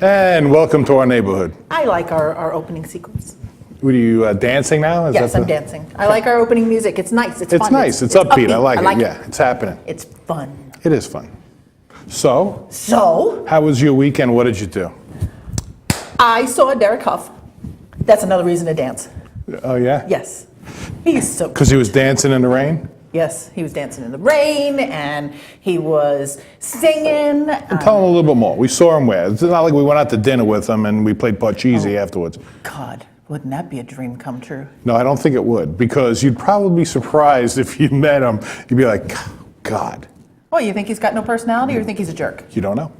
And welcome to our neighborhood. I like our opening sequence. What are you dancing now? Yes, I'm dancing. I like our opening music. It's nice. It's fun. It's nice. It's upbeat. I like it. Yeah, it's happening. It's fun. It is fun. So, So, how was your weekend? What did you do? I saw Derek Huff. That's another reason to dance. Oh, yeah? Yes. He's so Because he was dancing in the rain? Yes, he was dancing in the rain, and he was singing. Tell him a little bit more. We saw him where? It's not like we went out to dinner with him and we played Parcheesi afterwards. God, wouldn't that be a dream come true? No, I don't think it would, because you'd probably be surprised if you met him. You'd be like, God. Oh, you think he's got no personality, or you think he's a jerk? You don't know.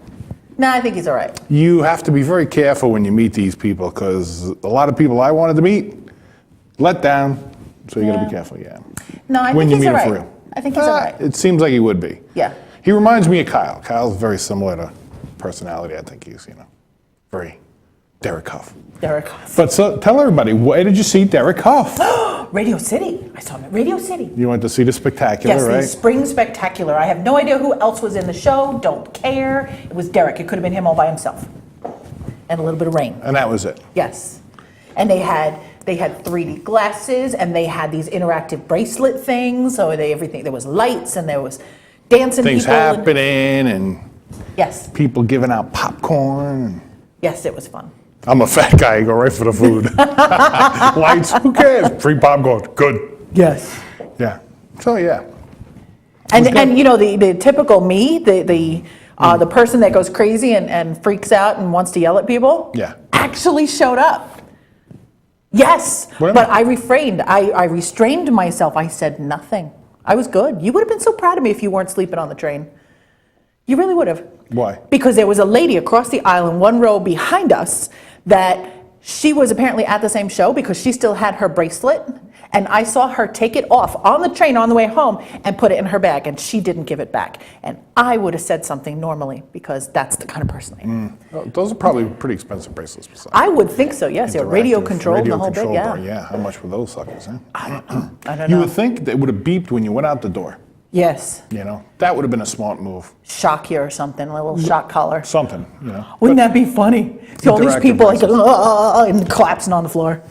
No, I think he's all right. You have to be very careful when you meet these people, because a lot of people I wanted to meet, let down. So you got to be careful, yeah. No, I when think you he's meet all him right. for real. I think he's all right. It seems like he would be. Yeah. He reminds me of Kyle. Kyle's very similar to personality. I think he's, very Derek Huff. Derek Huff. But so, tell everybody, where did you see Derek Huff? Radio City. I saw him at Radio City. You went to see the Spectacular, Yes, right? the Spring Spectacular. I have no idea who else was in the show. Don't care. It was Derek. It could have been him all by himself. And a little bit of rain. And that was it. Yes. And they had 3D glasses, and they had these interactive bracelet things. So there was lights, and there was dancing Things people. happening and Yes. people giving out popcorn. Yes, it was fun. I'm a fat guy. I go right for the food. Lights, who cares? Free popcorn, good. Yes. Yeah. So, yeah. And the typical me, the person that goes crazy and freaks out and wants to yell at people, Yeah. actually showed up. Yes, What? but I refrained. I restrained myself. I said nothing. I was good. You would have been so proud of me if you weren't sleeping on the train. You really would have. Why? Because there was a lady across the aisle in one row behind us that she was apparently at the same show because she still had her bracelet. And I saw her take it off on the train on the way home and put it in her bag, and she didn't give it back. And I would have said something normally because that's the kind of person I am. Well, those are probably pretty expensive bracelets. Besides. I would think so, yes. They're radio Interactive, controlled, the whole bit, controlled yeah. bar, yeah. How much were those suckers, huh? I don't You know. would think they would have beeped when you went out the door. Yes. That would have been a smart move. Shock you or something, a little shock collar. Something, Wouldn't that be funny? See all these Interactive people like, bracelets. and collapsing on the floor.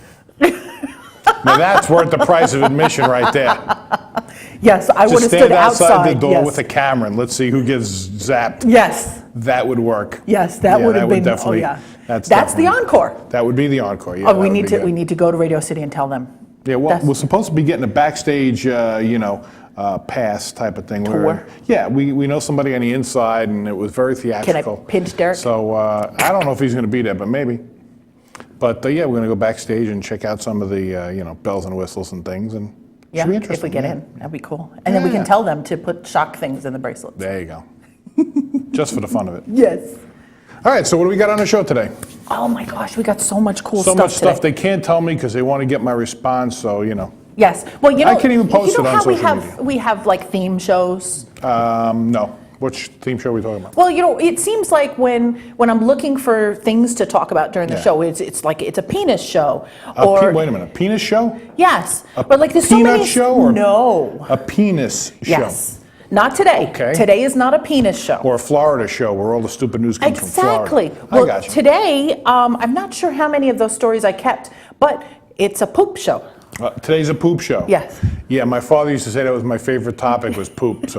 Now that's worth the price of admission right there. Yes, I would Just have stand stood outside outside. the door Yes. with a camera and let's see who gets zapped. Yes. That would work. Yes, that Yeah, would have been. definitely. Oh yeah. That's the definitely- encore. That would be the encore. Yeah. Oh, that we would need be to good. we need to go to Radio City and tell them. Yeah, well, That's- we're supposed to be getting a backstage, pass type of thing. Tour? Yeah, we know somebody on the inside, and it was very theatrical. pinch Derek? So I don't know if he's going to be there, but maybe. But yeah, we're going to go backstage and check out some of the bells and whistles and things, and Yeah, should be if interesting. we get yeah. in, that'd be cool. And then we Yeah. can tell them to put shock things in the bracelets. There you go. Just for the fun of it. Yes. All right, so what do we got on the show today? Oh my gosh, we got so much cool So stuff much stuff today. they can't tell me because they want to get my response. So Yes. Well, I can even post you know it on how social media. we have like theme shows. no. Which theme show are we talking about? Well, it seems like when I'm looking for things to talk about during the Yeah. show, it's like it's a penis show, Wait a minute, a penis show? yes, but like there's so peanut many show or- no, A penis show? yes, not today. Okay. Today is not a penis show. Or a Florida show where all the stupid news comes Exactly. from Florida. Well, I got you. today, I'm not sure how many of those stories I kept, but it's a poop show. Today's a poop show. Yes. Yeah, my father used to say that was my favorite topic was poop. So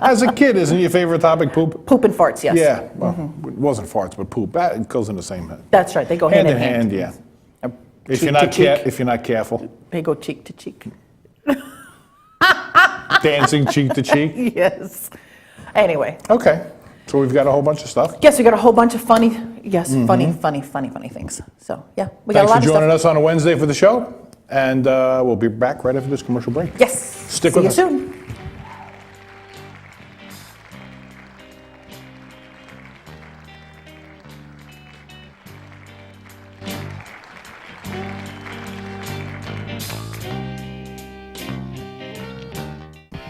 as a kid, isn't your favorite topic poop? Poop and farts, yes. Yeah. Well, it wasn't farts, but poop. That goes in the same That's right. They go hand hand in hand. Yeah. If cheek you're to not cheek. if you're not careful, They go cheek to cheek. dancing cheek to cheek. Yes. Anyway, Okay. So we've got a whole bunch of stuff. yes, we got a whole bunch of funny things. So yeah, we got Thanks a lot for of joining stuff. us on a Wednesday for the show, and we'll be back right after this commercial break. Yes. Stick See with you us. soon.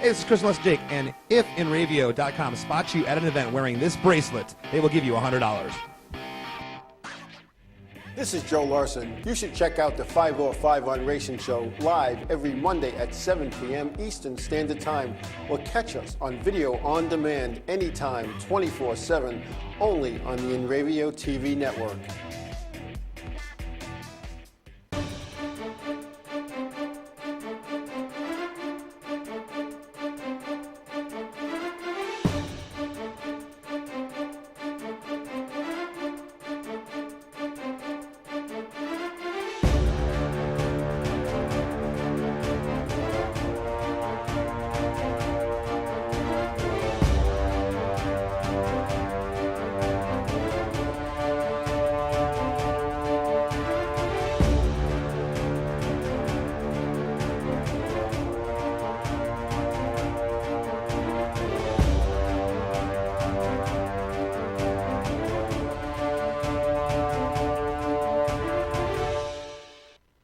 Hey, this is Chris Les Jake, and if InRavio.com spots you at an event wearing this bracelet, they will give you $100. This is Joe Larson. You should check out the 505 on Racing Show live every Monday at 7 p.m. Eastern Standard Time, or catch us on video on demand anytime, 24/7, only on the InRavio TV network.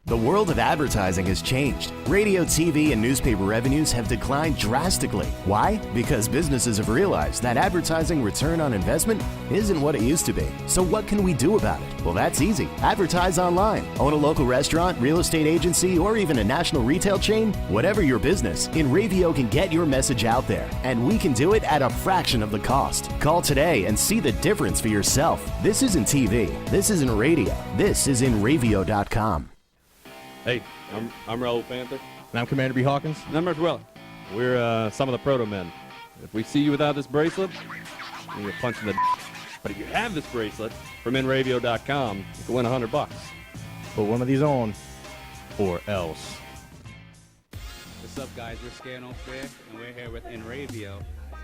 The world of advertising has changed. Radio, TV, and newspaper revenues have declined drastically. Why? Because businesses have realized that advertising return on investment isn't what it used to be. So what can we do about it? Well, that's easy. Advertise online. Own a local restaurant, real estate agency, or even a national retail chain? Whatever your business, InRavio can get your message out there, and we can do it at a fraction of the cost. Call today and see the difference for yourself. This isn't TV. This isn't radio. This is InRavio.com. Hey, I'm Raul Panther. And I'm Commander B. Hawkins. And I'm Russ Weller. We're some of the proto men. If we see you without this bracelet, you get punched in the But if you have this bracelet from InRavio.com, you can win $100. Put one of these on, or else. What's up, guys? We're Scared No Fair, and we're here with InRavio.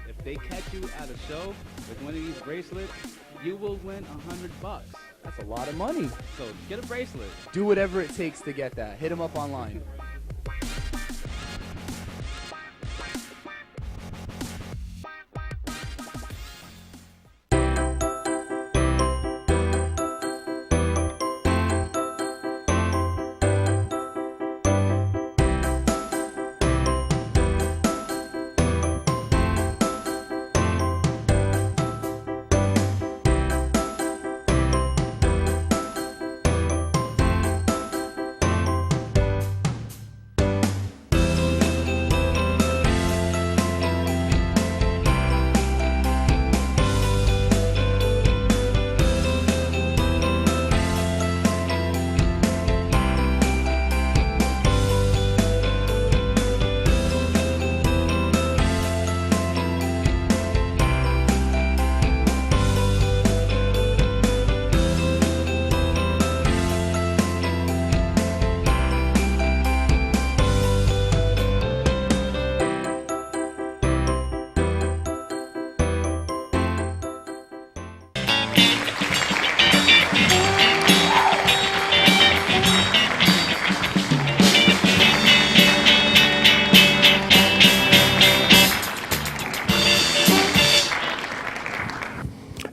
If they catch you at a show with one of these bracelets, you will win $100. That's a lot of money. So get a bracelet. Do whatever it takes to get that. Hit them up online.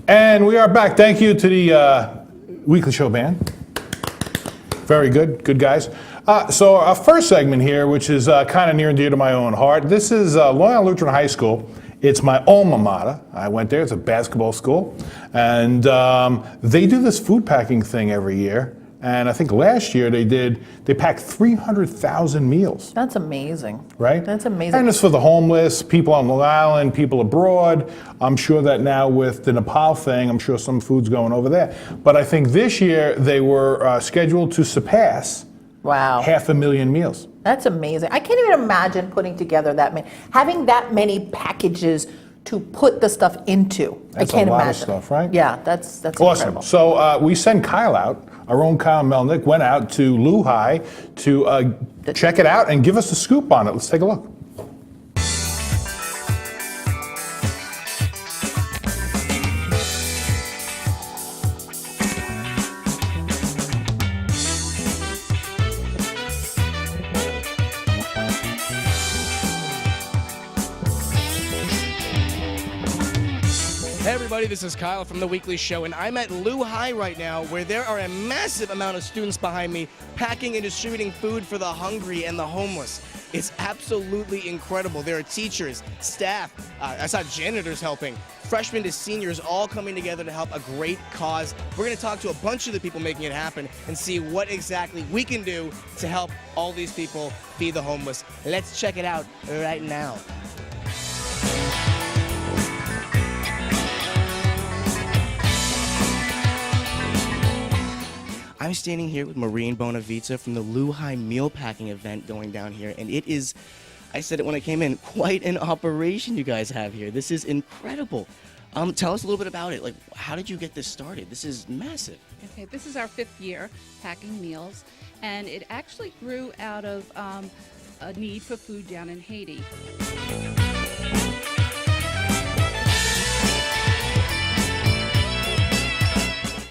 And we are back. Thank you to the Weekly Show band. Very good. Good guys. So our first segment here, which is kind of near and dear to my own heart, this is Long Island Lutheran High School. It's my alma mater. I went there. It's a basketball school. And they do this food packing thing every year. And I think last year they packed 300,000 meals. That's amazing. Right? That's amazing. And it's for the homeless, people on Long Island, people abroad. I'm sure that now with the Nepal thing, I'm sure some food's going over there. But I think this year they were scheduled to surpass Wow. 500,000 meals. That's amazing. I can't even imagine putting together that many, having that many packages to put the stuff into. That's I can't a lot imagine. of stuff, right? Yeah, that's Awesome. incredible. So we sent Kyle out. Our own Kyle Melnick went out to Lehigh to check it out and give us a scoop on it. Let's take a look. Hey everybody, this is Kyle from The Weekly Show, and I'm at Lehigh right now, where there are a massive amount of students behind me packing and distributing food for the hungry and the homeless. It's absolutely incredible. There are teachers, staff, I saw janitors helping, freshmen to seniors all coming together to help a great cause. We're going to talk to a bunch of the people making it happen and see what exactly we can do to help all these people feed the homeless. Let's check it out right now. I'm standing here with Maureen Bonavita from the Luhai meal packing event going down here, and it is, I said it when I came in, quite an operation you guys have here. This is incredible. Tell us a little bit about it. Like, how did you get this started? This is massive. Okay, this is our 5th year packing meals, and it actually grew out of a need for food down in Haiti.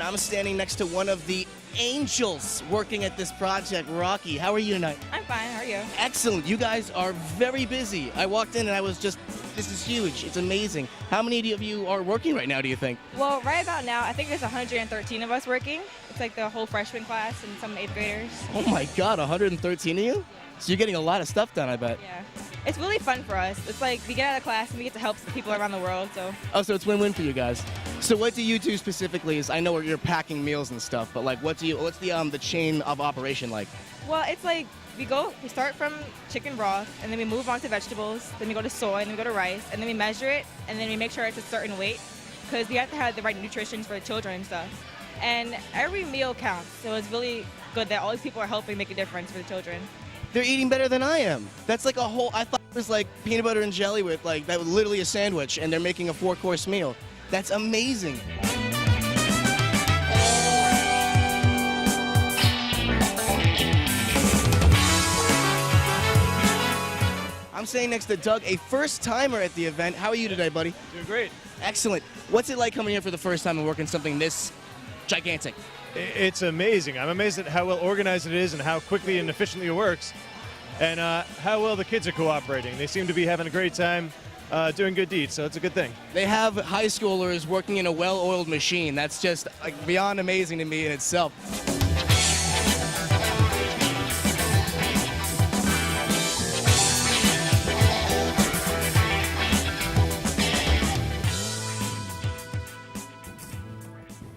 I'm standing next to one of the angels working at this project, Rocky. How are you tonight? I'm fine. How are you? Excellent. You guys are very busy. I walked in and I was just, this is huge. It's amazing. How many of you are working right now, do you think? Well, right about now, I think there's 113 of us working. It's like the whole freshman class and some 8th graders. Oh my God, 113 of you? So you're getting a lot of stuff done, I bet. Yeah. It's really fun for us. It's like we get out of class and we get to help people around the world, so. Oh, so it's win-win for you guys. So what do you do specifically? Is I know you're packing meals and stuff, but like what's the chain of operation like? Well, it's like we start from chicken broth and then we move on to vegetables, then we go to soy and then we go to rice and then we measure it and then we make sure it's a certain weight because we have to have the right nutrition for the children and stuff. And every meal counts, so it's really good that all these people are helping make a difference for the children. They're eating better than I am. That's like a whole, I thought it was like peanut butter and jelly with like, that was literally a sandwich and they're making a 4-course meal. That's amazing. I'm standing next to Doug, a first-timer at the event. How are you today, buddy? Doing great. Excellent. What's it like coming here for the first time and working something this gigantic? It's amazing. I'm amazed at how well organized it is and how quickly and efficiently it works, and how well the kids are cooperating. They seem to be having a great time doing good deeds, so it's a good thing. They have high schoolers working in a well-oiled machine. That's just like beyond amazing to me in itself.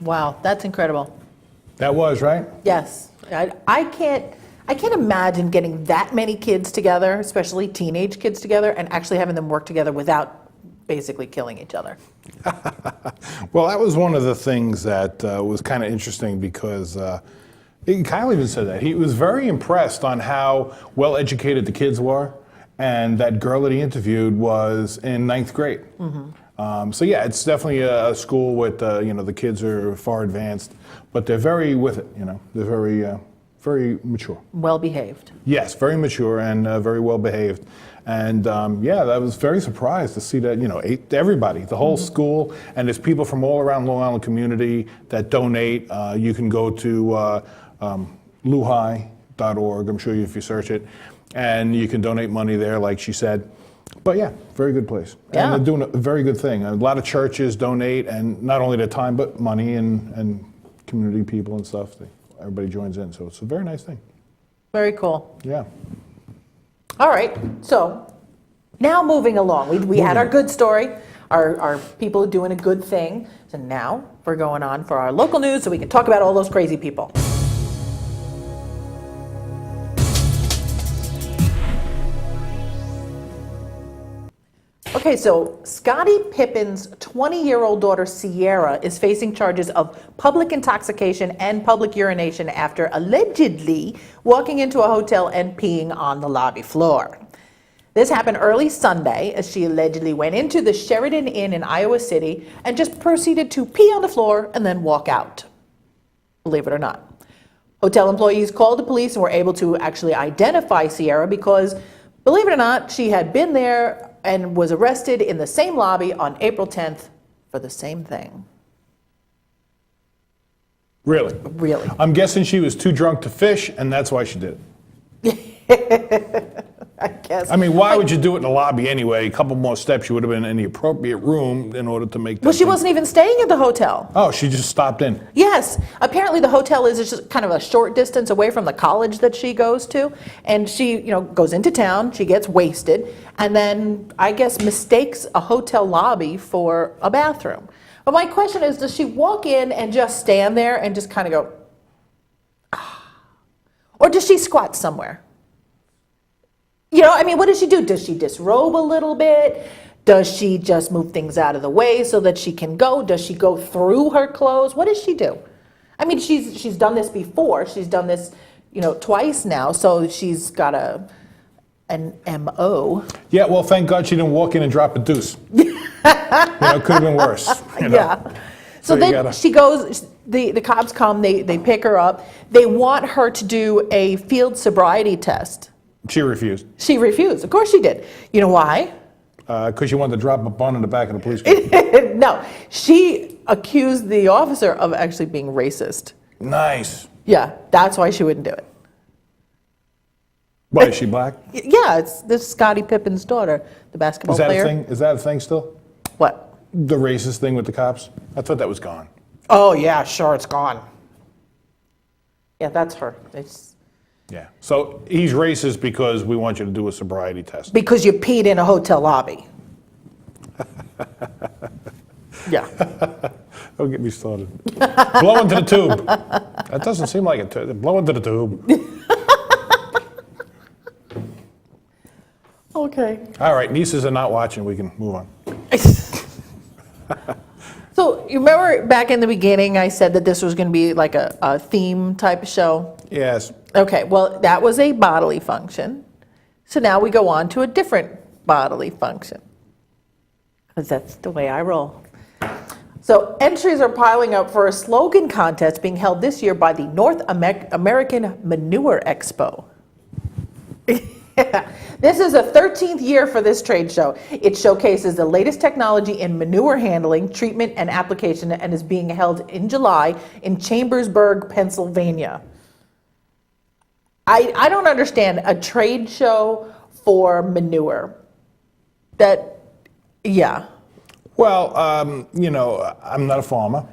Wow, that's incredible. That was, right? Yes. I can't imagine getting that many kids together, especially teenage kids together, and actually having them work together without basically killing each other. Well, that was one of the things that was kind of interesting because Kyle even said that. He was very impressed on how well educated the kids were, and that girl that he interviewed was in 9th grade. So yeah, it's definitely a school with, the kids are far advanced, but they're very with it, they're very mature. Well behaved. Yes, very mature and very well behaved. And yeah, I was very surprised to see that, everybody, the whole school, and there's people from all around Long Island community that donate. You can go to luhai.org, I'm sure if you search it, and you can donate money there, like she said. But yeah, very good place. Yeah. And they're doing a very good thing. A lot of churches donate, and not only their time, but money and community people and stuff. Everybody joins in, so it's a very nice thing. Very cool. Yeah. All right, so now moving along. We had our good story, our people doing a good thing. So now we're going on for our local news so we can talk about all those crazy people. Okay, so Scottie Pippen's 20-year-old daughter Sierra is facing charges of public intoxication and public urination after allegedly walking into a hotel and peeing on the lobby floor. This happened early Sunday as she allegedly went into the Sheridan Inn in Iowa City and just proceeded to pee on the floor and then walk out. Believe it or not. Hotel employees called the police and were able to actually identify Sierra because, believe it or not, she had been there and was arrested in the same lobby on April 10th for the same thing. Really? Really. I'm guessing she was too drunk to fish, and that's why she did it. I guess guess. I mean, why would you do it in the lobby anyway? A couple more steps, you would have been in the appropriate room in order to make that Well, she thing- wasn't even staying at the hotel. Oh, she just stopped in. Yes, apparently the hotel is just kind of a short distance away from the college that she goes to, and she, goes into town, she gets wasted, and then I guess mistakes a hotel lobby for a bathroom. But my question is, does she walk in and just stand there and just kind of go, ah, or does she squat somewhere? What does she do? Does she disrobe a little bit? Does she just move things out of the way so that she can go? Does she go through her clothes? What does she do? I mean, she's done this before. She's done this, twice now. So she's got an MO. Yeah, well, thank God she didn't walk in and drop a deuce. It could have been worse. Yeah. So you then gotta- she goes, the cops come, they pick her up. They want her to do a field sobriety test. She refused. She refused. Of course she did. You know why? Because she wanted to drop a bun in the back of the police car. No, she accused the officer of actually being racist. Nice. Yeah, that's why she wouldn't do it. Why, is she black? Yeah, it's this Scottie Pippen's daughter, the basketball Is that player. a thing? Is that a thing still? What? The racist thing with the cops? I thought that was gone. Oh yeah, sure, it's gone. Yeah, that's her. It's Yeah. So he's racist because we want you to do a sobriety test. because you peed in a hotel lobby. Yeah. Don't get me started. Blow into the tube. That doesn't seem like it. Blow into the tube. Okay. All right, nieces are not watching. We can move on. So you remember back in the beginning, I said that this was going to be like a theme type of show? Yes. Okay, well, that was a bodily function. So now we go on to a different bodily function. Because that's the way I roll. So entries are piling up for a slogan contest being held this year by the North American Manure Expo. This is the 13th year for this trade show. It showcases the latest technology in manure handling, treatment, and application, and is being held in July in Chambersburg, Pennsylvania. I don't understand a trade show for manure. Well, I'm not a farmer.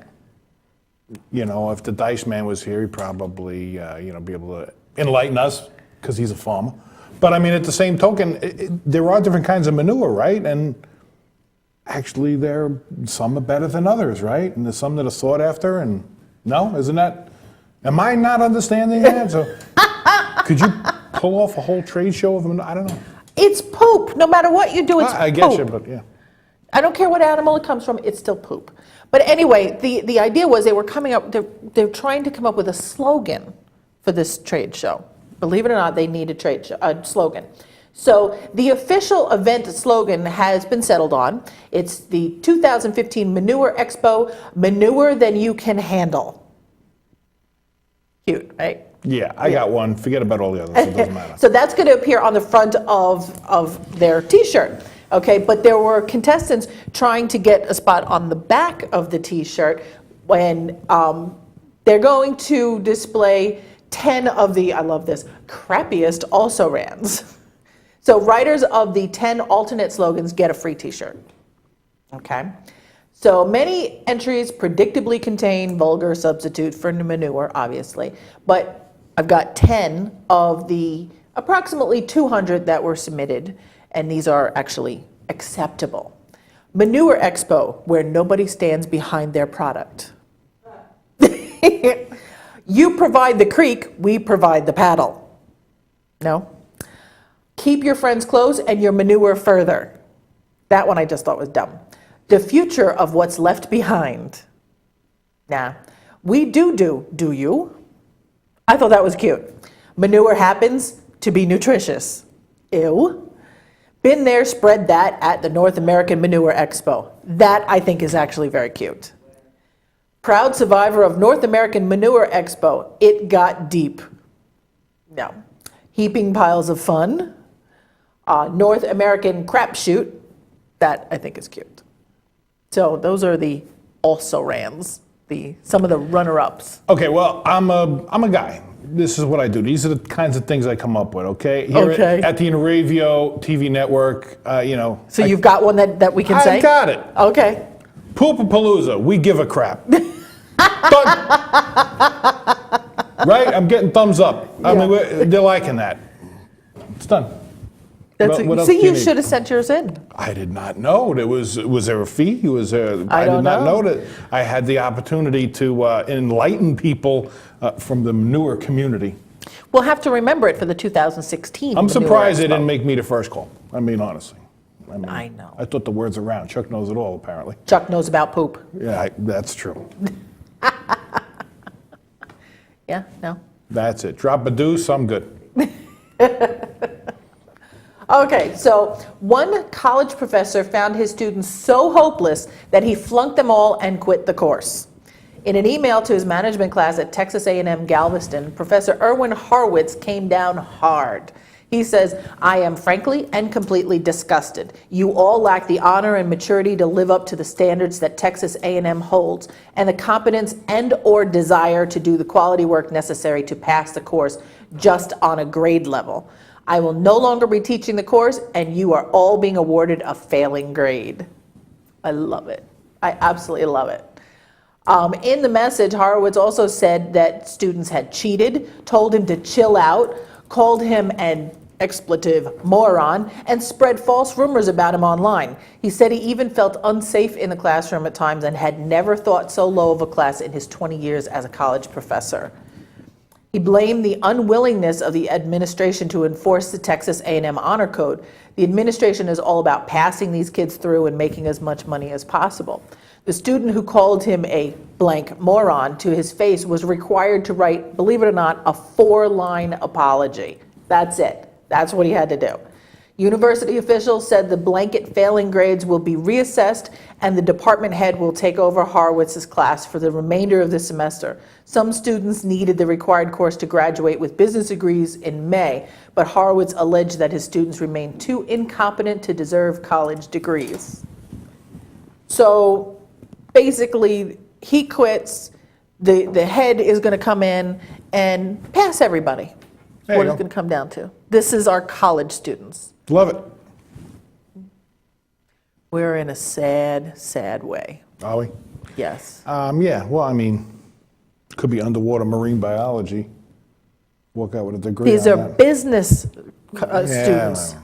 If the Dice Man was here, he'd probably, be able to enlighten us because he's a farmer. But I mean, at the same token, there are different kinds of manure, right? And actually, some are better than others, right? And there's some that are sought after. And no, isn't that? Am I not understanding that? So, could you pull off a whole trade show of manure? I don't know. It's poop. No matter what you do, it's poop. I get you, but yeah. I don't care what animal it comes from, it's still poop. But anyway, the idea was they were coming up, they're trying to come up with a slogan for this trade show. Believe it or not, they need a slogan. So the official event slogan has been settled on. It's the 2015 Manure Expo, Manure Than You Can Handle. Cute, right? Yeah, I got one. Forget about all the others. It doesn't matter. So that's going to appear on the front of their T-shirt. Okay, but there were contestants trying to get a spot on the back of the T-shirt when they're going to display 10 of the, I love this, crappiest also-rans. So writers of the 10 alternate slogans get a free T-shirt. Okay, so many entries predictably contain vulgar substitute for manure, obviously, but I've got 10 of the approximately 200 that were submitted, and these are actually acceptable. Manure Expo, where nobody stands behind their product. You provide the creek, we provide the paddle. No? Keep your friends close and your manure further. That one I just thought was dumb. The future of what's left behind. Nah. We do you? I thought that was cute. Manure happens to be nutritious. Ew. Been there, spread that at the North American Manure Expo. That I think is actually very cute. Proud survivor of North American Manure Expo. It got deep. No. Heaping piles of fun. North American crapshoot. That I think is cute. So those are the also-rans some of the runner-ups. Okay, well, I'm a guy. This is what I do. These are the kinds of things I come up with, okay? Here Okay. at the Inravio TV network, So you've got one that we can say? I got it. Okay. Poopapalooza, we give a crap. Done. Right? I'm getting thumbs up. I mean, they're liking that. It's done. What else do You need? should have sent yours in. I did not know. Was there a fee? I did don't not know. know that I had the opportunity to enlighten people from the newer community. We'll have to remember it for the 2016. I'm Manure surprised they Expo. didn't make me the first call. I mean, honestly. I know. I thought the words around. Chuck knows it all, apparently. Chuck knows about poop. Yeah, that's true. Yeah, no. That's it. Drop a deuce, I'm good. Okay, so one college professor found his students so hopeless that he flunked them all and quit the course. In an email to his management class at Texas A&M Galveston, Professor Erwin Horowitz came down hard. He says, "I am frankly and completely disgusted. You all lack the honor and maturity to live up to the standards that Texas A&M holds, and the competence and or desire to do the quality work necessary to pass the course just on a grade level. I will no longer be teaching the course, and you are all being awarded a failing grade." I love it. I absolutely love it. In the message, Horowitz also said that students had cheated, told him to chill out, called him an expletive moron, and spread false rumors about him online. He said he even felt unsafe in the classroom at times and had never thought so low of a class in his 20 years as a college professor. He blamed the unwillingness of the administration to enforce the Texas A&M Honor Code. The administration is all about passing these kids through and making as much money as possible. The student who called him a blank moron to his face was required to write, believe it or not, a 4-line apology. That's it. That's what he had to do. University officials said the blanket failing grades will be reassessed and the department head will take over Horowitz's class for the remainder of the semester. Some students needed the required course to graduate with business degrees in May, but Horowitz alleged that his students remained too incompetent to deserve college degrees. So basically, he quits, the head is going to come in and pass everybody. There What you it's go. going to come down to. This is our college students. Love it. We're in a sad, sad way. Are we? Yes. Yeah, well, I mean, could be underwater marine biology. Walk out with a degree These on are that. business Yeah, students.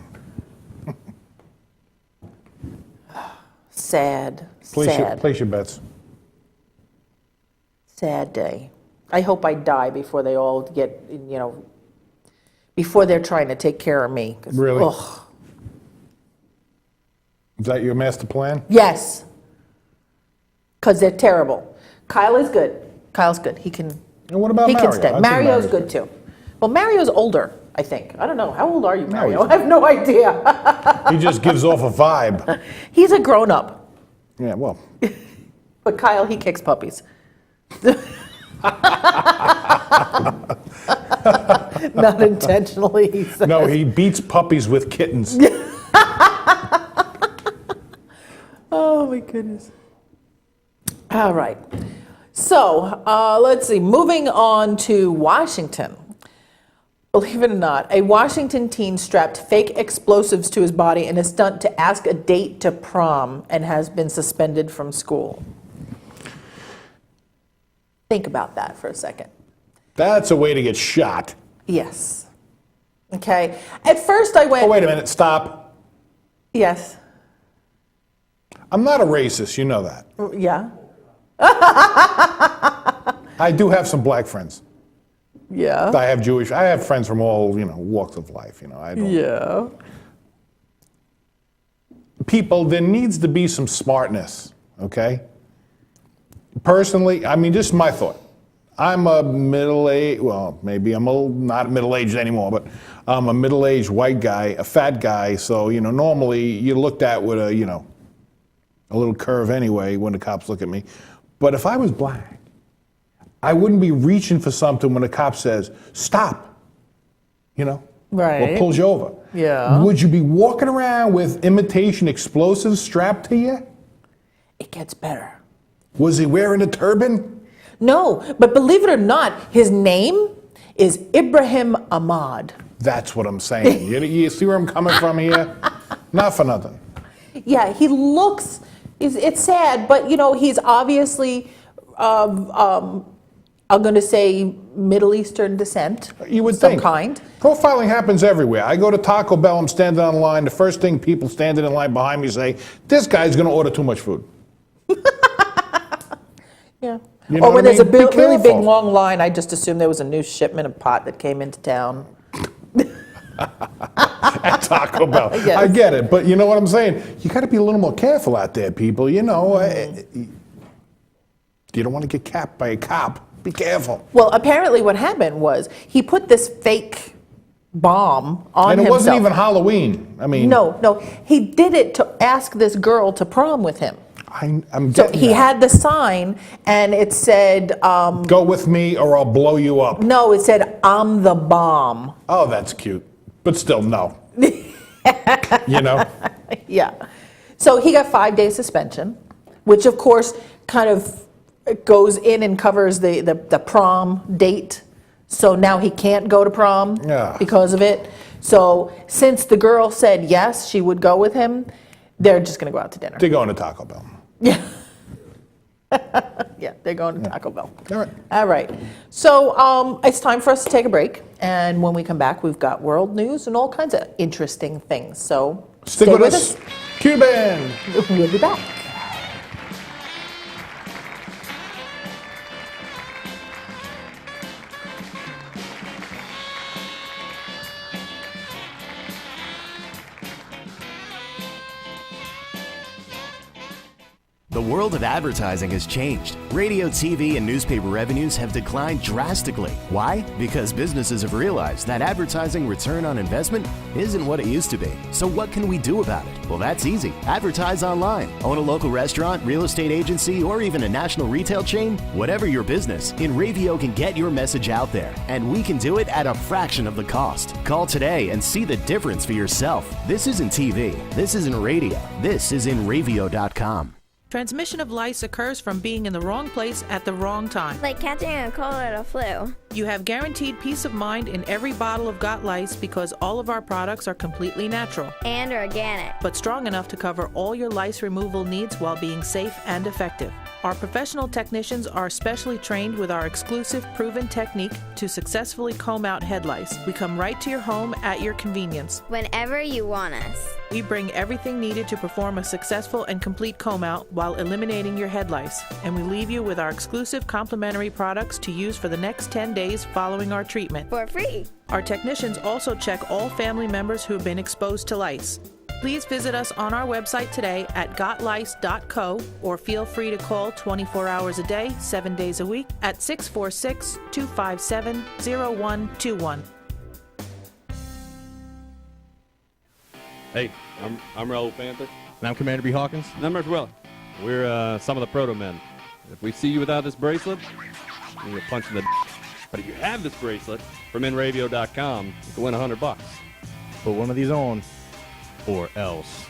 Sad, sad, Place your bets. sad day. I hope I die before they all get, before they're trying to take care of me. 'Cause, Really? ugh. Is that your master plan? Yes. Because they're terrible. Kyle is good. Kyle's good. He can. And what about He Mario? can stay. I think Mario's Mario's good too. Well, Mario's older, I think. I don't know. How old are you, Mario? he's- I have no idea. He just gives off a vibe. He's a grown up. Yeah, well, But Kyle, he kicks puppies. Not intentionally, he says. no, he beats puppies with kittens. Oh my goodness. All right. So let's see. Moving on to Washington. Believe it or not, a Washington teen strapped fake explosives to his body in a stunt to ask a date to prom and has been suspended from school. Think about that for a second. That's a way to get shot. Yes. Okay. At first I went. Oh, wait a minute, stop. Yes. I'm not a racist, you know that. Yeah. I do have some black friends. Yeah. I have friends from all, walks of life, I don't. Yeah. People, there needs to be some smartness, okay? Personally, I mean, this is my thought. I'm a middle-aged, well, maybe I'm not middle-aged anymore, but I'm a middle-aged white guy, a fat guy, so, normally you're looked at with a little curve anyway when the cops look at me. But if I was black, I wouldn't be reaching for something when the cop says, stop, Right. or pulls you over. Yeah. Would you be walking around with imitation explosives strapped to you? It gets better. Was he wearing a turban? No, but believe it or not, his name is Ibrahim Ahmad. That's what I'm saying. You see where I'm coming from here? Not for nothing. Yeah, he looks, it's sad, but you know, he's obviously, I'm going to say Middle Eastern descent. You would some think. kind. Profiling happens everywhere. I go to Taco Bell, I'm standing on line. The first thing people standing in line behind me say, this guy's going to order too much food. Yeah. You know Or what when I there's a mean? Be really big careful. long line, I just assumed there was a new shipment of pot that came into town. At Taco Bell. Yes. I get it, but you know what I'm saying? You got to be a little more careful out there, people. You know, you don't want to get capped by a cop. Be careful. Well, apparently what happened was he put this fake bomb on And it himself. wasn't even Halloween. I mean, No, he did it to ask this girl to prom with him. I'm So getting he that. had the sign, and it said, Go with me or I'll blow you up. no, it said, I'm the bomb. Oh, that's cute. But still, no. You know? Yeah. So he got 5-day suspension, which of course kind of goes in and covers the prom date. So now he can't go to prom Yeah. because of it. So since the girl said yes, she would go with him, they're just going to go out to dinner. They're going to Taco Bell. Yeah. Yeah, they're going to Taco Bell. All right. All right. So it's time for us to take a break. And when we come back, we've got world news and all kinds of interesting things. So Stick stay with us. Cuban. We'll be back. The world of advertising has changed. Radio, TV, and newspaper revenues have declined drastically. Why? Because businesses have realized that advertising return on investment isn't what it used to be. So what can we do about it? Well, that's easy. Advertise online. Own a local restaurant, real estate agency, or even a national retail chain? Whatever your business, InRavio can get your message out there, and we can do it at a fraction of the cost. Call today and see the difference for yourself. This isn't TV. This isn't radio. This is InRavio.com. Transmission of lice occurs from being in the wrong place at the wrong time. Like catching a cold or the flu. You have guaranteed peace of mind in every bottle of Got Lice because all of our products are completely natural And organic. but strong enough to cover all your lice removal needs while being safe and effective. Our professional technicians are specially trained with our exclusive proven technique to successfully comb out head lice. We come right to your home at your convenience. Whenever you want us. We bring everything needed to perform a successful and complete comb out while eliminating your head lice, and we leave you with our exclusive complimentary products to use for the next 10 days following our treatment. For free. Our technicians also check all family members who have been exposed to lice. Please visit us on our website today at gotlice.co or feel free to call 24 hours a day, 7 days a week at 646-257-0121. Hey, I'm Raul Panther. And I'm Commander B. Hawkins. And I'm Richard Weller. We're some of the Proto Men. If we see you without this bracelet, you're punching the But if you have this bracelet from InRavio.com, you can win $100. Put one of these on, or else.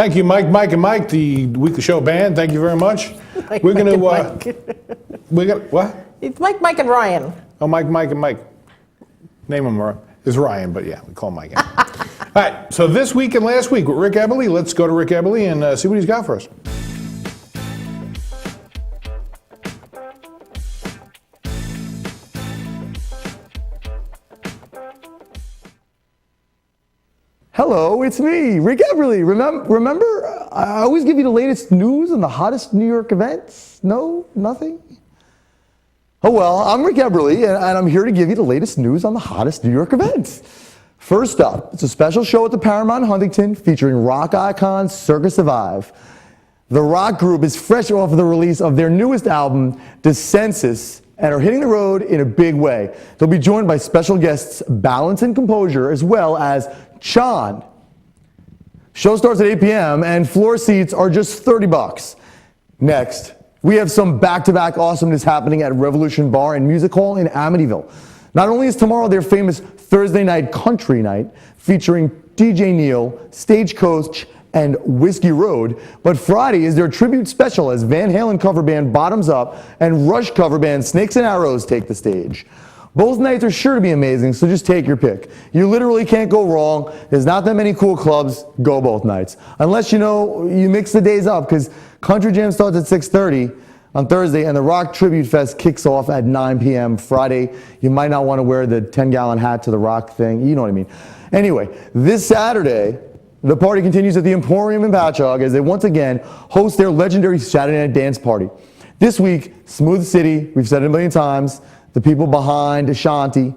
Thank you, Mike, and Mike, the Weekly Show band. Thank you very much. We're going to. We're gonna what? It's Mike, and Ryan. Oh, Mike, and Mike. Name him is Ryan, but yeah, we call him Mike. All right. So this week and last week with Rick Eberle. Let's go to Rick Eberle and see what he's got for us. Hello, it's me, Rick Eberle. Remember, I always give you the latest news on the hottest New York events? No? Nothing? Oh well, I'm Rick Eberle, and I'm here to give you the latest news on the hottest New York events. First up, it's a special show at the Paramount Huntington featuring rock icon Circa Survive. The rock group is fresh off of the release of their newest album, Dissensus, and are hitting the road in a big way. They'll be joined by special guests Balance and Composure, as well as Chan. Show starts at 8 p.m. and floor seats are just $30. Next, we have some back-to-back awesomeness happening at Revolution Bar and Music Hall in Amityville. Not only is tomorrow their famous Thursday night country night featuring DJ Neil, Stagecoach, and Whiskey Road, but Friday is their tribute special as Van Halen cover band Bottoms Up and Rush cover band Snakes and Arrows take the stage. Both nights are sure to be amazing, so just take your pick. You literally can't go wrong. There's not that many cool clubs. Go both nights. Unless, you mix the days up, because Country Jam starts at 6:30 on Thursday, and the Rock Tribute Fest kicks off at 9 p.m. Friday. You might not want to wear the 10-gallon hat to the Rock thing. You know what I mean. Anyway, this Saturday, the party continues at the Emporium in Patchogue as they once again host their legendary Saturday Night Dance Party. This week, Smooth City, we've said it a million times, the people behind Ashanti,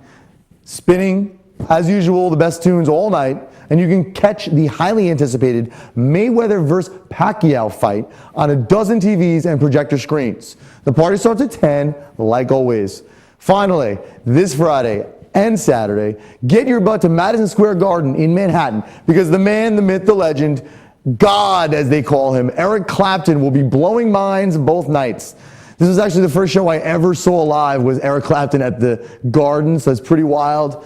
spinning, as usual, the best tunes all night, and you can catch the highly anticipated Mayweather vs. Pacquiao fight on a dozen TVs and projector screens. The party starts at 10, like always. Finally, this Friday and Saturday, get your butt to Madison Square Garden in Manhattan because the man, the myth, the legend, God, as they call him, Eric Clapton, will be blowing minds both nights. This was actually the first show I ever saw live was Eric Clapton at the Garden, so it's pretty wild. It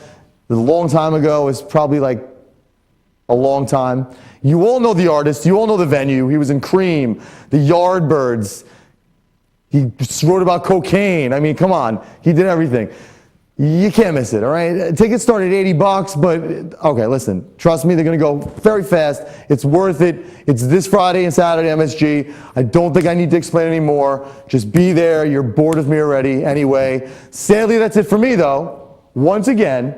was a long time ago. It's probably like a long time. You all know the artist. You all know the venue. He was in Cream, the Yardbirds. He wrote about cocaine. I mean, come on. He did everything. You can't miss it, all right? Tickets start at $80, but okay, listen. Trust me, they're going to go very fast. It's worth it. It's this Friday and Saturday, MSG. I don't think I need to explain anymore. Just be there. You're bored of me already anyway. Sadly, that's it for me, though. Once again,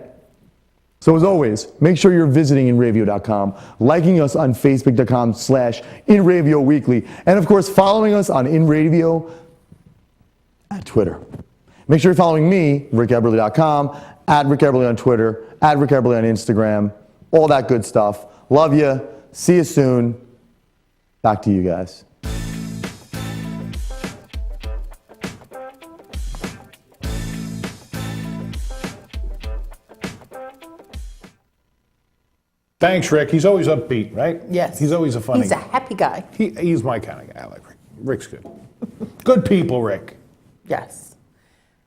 so as always, make sure you're visiting InRavio.com, liking us on Facebook.com/InRavioWeekly, and of course, following us on InRavio at Twitter. Make sure you're following me, RickEberle.com, at Rick Eberle on Twitter, at Rick Eberle on Instagram, all that good stuff. Love you. See you soon. Back to you guys. Thanks, Rick. He's always upbeat, right? Yes. He's always a funny He's a happy guy. He's my kind of guy. I like Rick. Rick's good. Good people, Rick. Yes.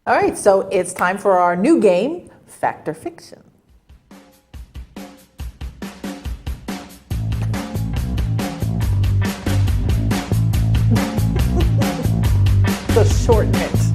All right, so it's time for our new game, Fact or Fiction. The shortness.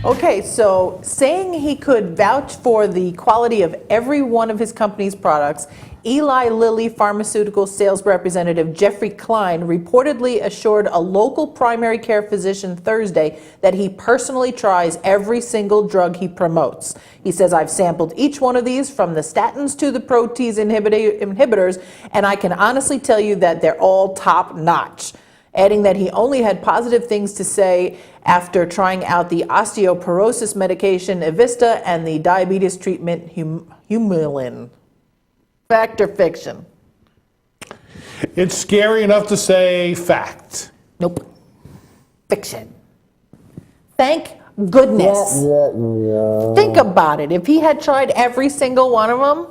Okay, so saying he could vouch for the quality of every one of his company's products, Eli Lilly pharmaceutical sales representative Jeffrey Klein reportedly assured a local primary care physician Thursday that he personally tries every single drug he promotes. He says, "I've sampled each one of these from the statins to the protease inhibitors, and I can honestly tell you that they're all top notch." Adding that he only had positive things to say after trying out the osteoporosis medication Evista and the diabetes treatment Humulin. Fact or fiction? It's scary enough to say fact. Nope. Fiction. Thank goodness. Think about it. If he had tried every single one of them,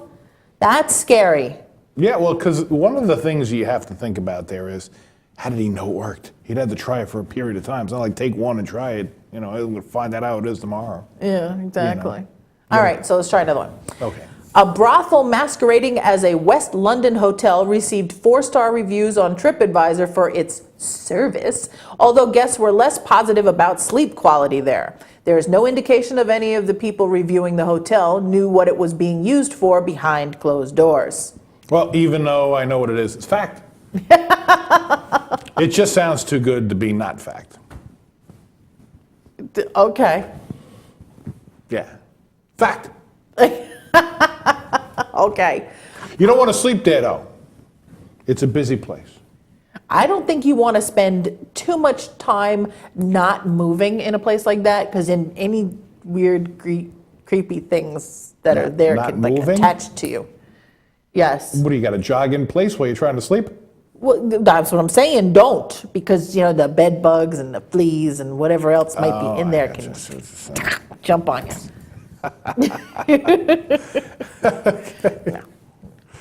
that's scary. Yeah, well, because one of the things you have to think about there is, how did he know it worked? He'd had to try it for a period of time. It's not like take one and try it. We'll find out how it is tomorrow. Yeah, exactly. All right, so let's try another one. Okay. A brothel masquerading as a West London hotel received 4-star reviews on TripAdvisor for its service, although guests were less positive about sleep quality there. There is no indication of any of the people reviewing the hotel knew what it was being used for behind closed doors. Well, even though I know what it is, it's fact. It just sounds too good to be not fact. Okay. Yeah. Fact. Okay. You don't want to sleep there, though. It's a busy place. I don't think you want to spend too much time not moving in a place like that, because in any weird, creepy things that are there Not can like moving? attach to you. Yes. What do you got to jog in place while you're trying to sleep? Well, that's what I'm saying. Don't, because you know the bed bugs and the fleas and whatever else might be in there can jump on you. No.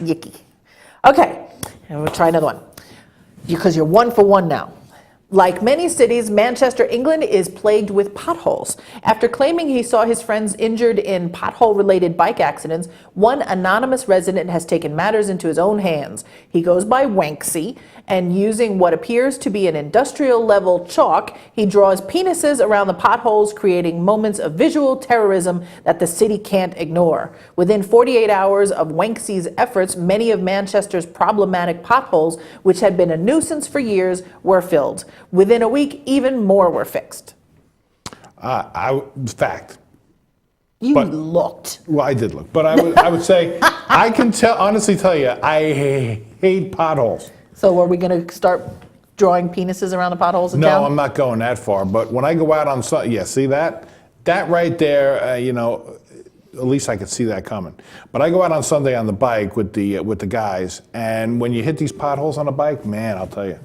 Yicky. Okay, and we'll try another one. Because you're 1 for 1 now. Like many cities, Manchester, England is plagued with potholes. After claiming he saw his friends injured in pothole-related bike accidents, one anonymous resident has taken matters into his own hands. He goes by Wanksy, and using what appears to be an industrial-level chalk, he draws penises around the potholes, creating moments of visual terrorism that the city can't ignore. Within 48 hours of Wanksy's efforts, many of Manchester's problematic potholes, which had been a nuisance for years, were filled. Within a week, even more were fixed. Fact. You looked. Well, I did look, but I would say I can honestly tell you I hate potholes. So are we going to start drawing penises around the potholes in No, town? I'm not going that far. But when I go out on Sunday, yeah, see that right there, you know, at least I could see that coming. But I go out on Sunday on the bike with the guys, and when you hit these potholes on a bike, man, I'll tell you.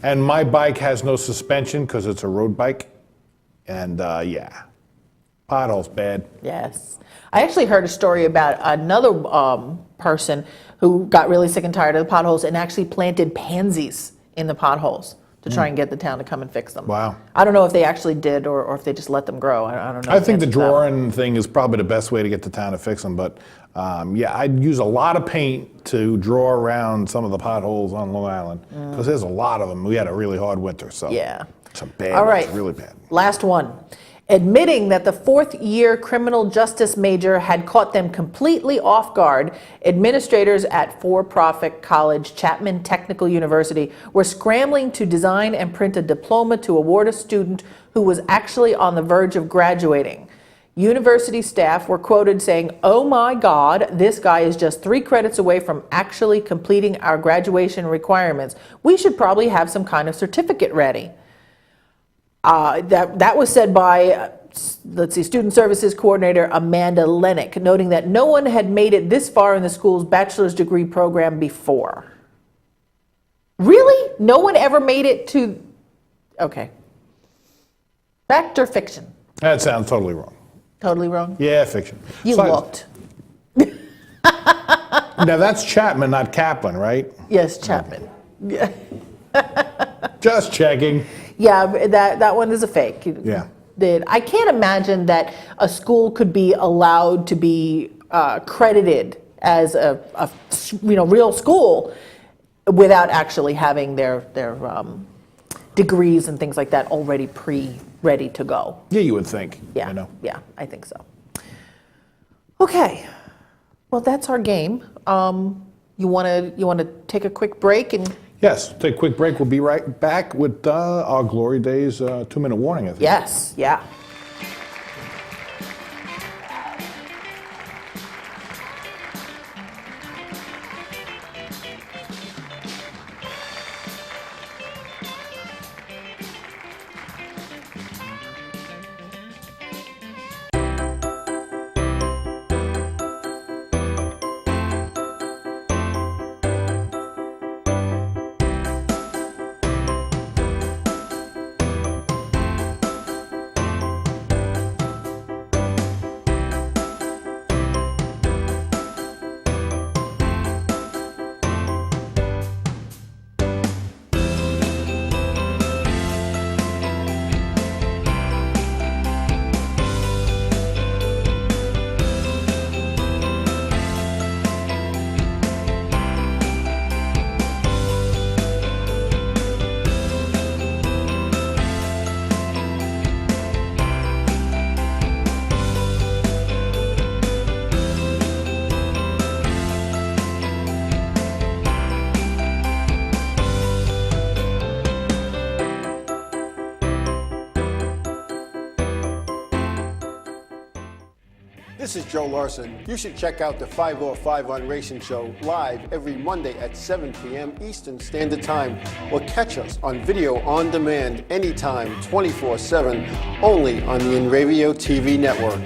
And my bike has no suspension because it's a road bike, and yeah, potholes bad. Yes. I actually heard a story about another person who got really sick and tired of the potholes and actually planted pansies in the potholes to try and get the town to come and fix them. Wow. I don't know if they actually did or if they just let them grow. I don't know. I think the drawing thing is probably the best way to get the town to fix them. But yeah, I'd use a lot of paint to draw around some of the potholes on Long Island because there's a lot of them. We had a really hard winter, so Yeah. some bad All ones, right. really bad. Last one. Admitting that the fourth-year criminal justice major had caught them completely off guard, administrators at for-profit college Chapman Technical University were scrambling to design and print a diploma to award a student who was actually on the verge of graduating. University staff were quoted saying, "Oh my God, this guy is just 3 credits away from actually completing our graduation requirements. We should probably have some kind of certificate ready." That was said by, Student Services Coordinator Amanda Lennick, noting that no one had made it this far in the school's bachelor's degree program before. Really? No one ever made it to... Okay. Fact or fiction? That sounds totally wrong. Totally wrong? Yeah, fiction. You looked. Now that's Chapman, not Kaplan, right? Yes, Chapman. Yeah. Just checking. Yeah, that one is a fake. Yeah. I can't imagine that a school could be allowed to be credited as a real school without actually having their degrees and things like that already ready to go. Yeah, you would think. Yeah, You know? yeah, I think so. Okay, well that's our game. You want to take a quick break and. Yes, take a quick break. We'll be right back with our Glory Days 2-minute warning, I think. Yes, yeah. This is Joe Larson. You should check out the 505 on Racing Show live every Monday at 7 p.m. Eastern Standard Time, or catch us on video on demand anytime, 24/7, only on the InRavio TV network.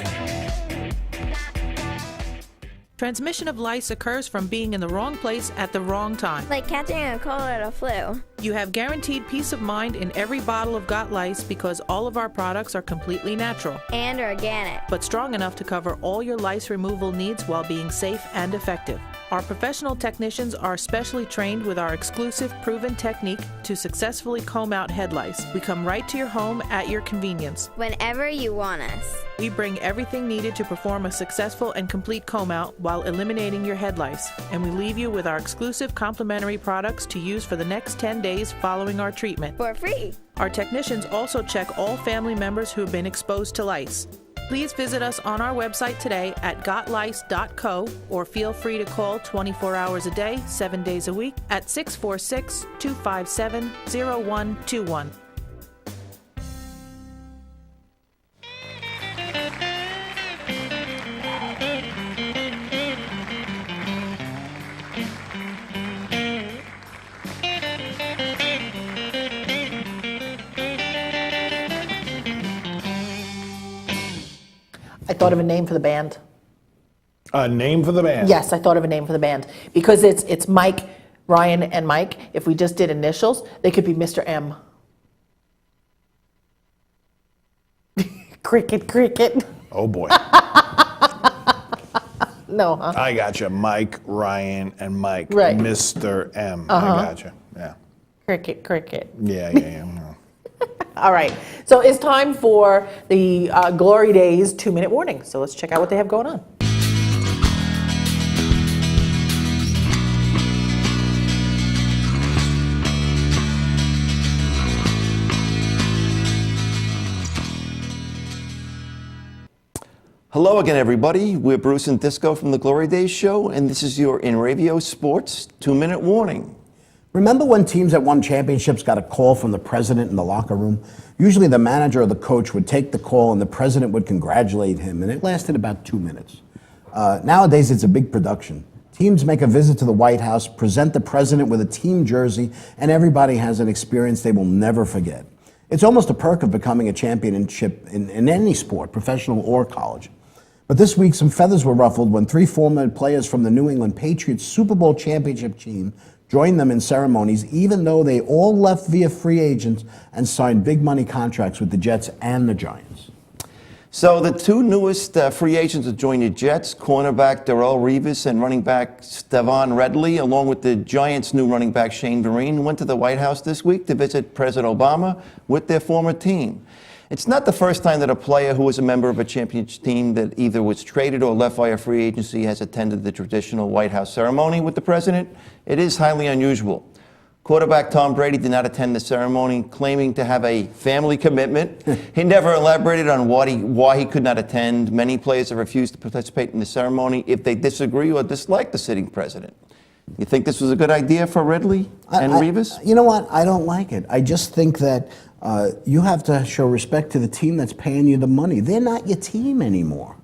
Transmission of lice occurs from being in the wrong place at the wrong time. Like catching a cold or a flu. You have guaranteed peace of mind in every bottle of Got Lice because all of our products are completely natural And organic. but strong enough to cover all your lice removal needs while being safe and effective. Our professional technicians are specially trained with our exclusive proven technique to successfully comb out head lice. We come right to your home at your convenience. Whenever you want us. We bring everything needed to perform a successful and complete comb out while eliminating your head lice, and we leave you with our exclusive complimentary products to use for the next 10 days following our treatment. For free. Our technicians also check all family members who have been exposed to lice. Please visit us on our website today at gotlice.co or feel free to call 24 hours a day, 7 days a week at 646-257-0121. I thought of a name for the band. A name for the band? Yes, I thought of a name for the band. Because it's Mike, Ryan, and Mike. If we just did initials, they could be Mr. M. Cricket, cricket. Oh, boy. No, huh? I gotcha. Mike, Ryan, and Mike. Right. Mr. M. Uh-huh. I gotcha. Yeah. Cricket, cricket. Yeah. All right. So it's time for the Glory Days 2-minute warning. So let's check out what they have going on. Hello again, everybody. We're Bruce and Disco from the Glory Days Show, and this is your InRavio Sports 2-minute warning. Remember when teams that won championships got a call from the president in the locker room? Usually the manager or the coach would take the call and the president would congratulate him, and it lasted about 2 minutes. Nowadays, it's a big production. Teams make a visit to the White House, present the president with a team jersey, and everybody has an experience they will never forget. It's almost a perk of becoming a championship in any sport, professional or college. But this week, some feathers were ruffled when 3 former players from the New England Patriots Super Bowl championship team joined them in ceremonies, even though they all left via free agents and signed big money contracts with the Jets and the Giants. So the 2 newest free agents to join the Jets, cornerback Darrelle Revis and running back Stevan Ridley, along with the Giants' new running back Shane Vereen, went to the White House this week to visit President Obama with their former team. It's not the first time that a player who was a member of a championship team that either was traded or left via free agency has attended the traditional White House ceremony with the president. It is highly unusual. Quarterback Tom Brady did not attend the ceremony, claiming to have a family commitment. He never elaborated on why he could not attend. Many players have refused to participate in the ceremony if they disagree or dislike the sitting president. You think this was a good idea for Ridley and Revis? You know what? I don't like it. I just think that you have to show respect to the team that's paying you the money. They're not your team anymore.